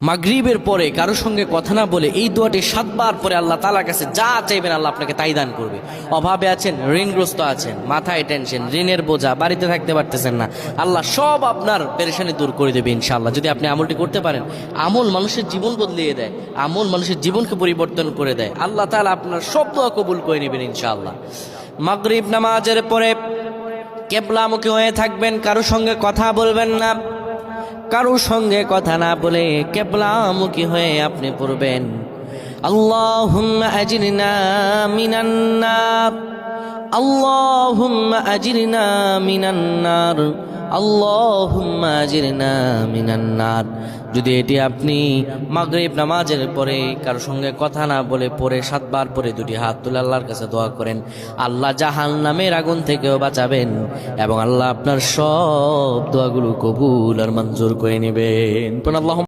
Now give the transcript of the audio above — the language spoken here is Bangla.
মাগরিবের পরে কারোর সঙ্গে কথা না বলে এই দোয়াটি 7 বার পরে আল্লাহ তাআলার কাছে যা চাইবেন আল্লাহ আপনাকে তাই দান করবে। অভাবে আছেন, ঋণগ্রস্ত আছেন, মাথায় টেনশন, ঋণের বোঝা, বাড়িতে থাকতে পারতেছেন না, আল্লাহ সব আপনার পেরেশানি দূর করে দেবে ইনশাআল্লাহ। যদি আপনি আমলটি করতে পারেন, আমল মানুষের জীবন বদলিয়ে দেয়, আমল মানুষের জীবনকে পরিবর্তন করে দেয়। আল্লাহ তাআলা আপনার সব দোয়া কবুল করে নেবেন ইনশাআল্লাহ। মাগরিব নামাজের পরে কিবলামুখী হয়ে থাকবেন, কারোর সঙ্গে কথা বলবেন না, কারোর সঙ্গে কথা না বলে কিবলামুখী হয়ে আপনি পড়বেন আল্লাহুম্মা আজিরনা মিনান নার, আল্লাহুম্মা আজিরনা মিনান নার, আল্লাহুম্মা আজিরনা মিনান নার। যদি এটি আপনি মাগরিব নামাজের পরে কারোর সঙ্গে কথা না বলে পড়ে 7 বার পরে দুটি হাত তুলে আল্লাহর কাছে দোয়া করেন, আল্লাহ জাহান্নামের আগুন থেকেও বাঁচাবেন এবং আল্লাহ আপনার সব দোয়াগুলো কবুল আর মঞ্জুর করে নেবেন।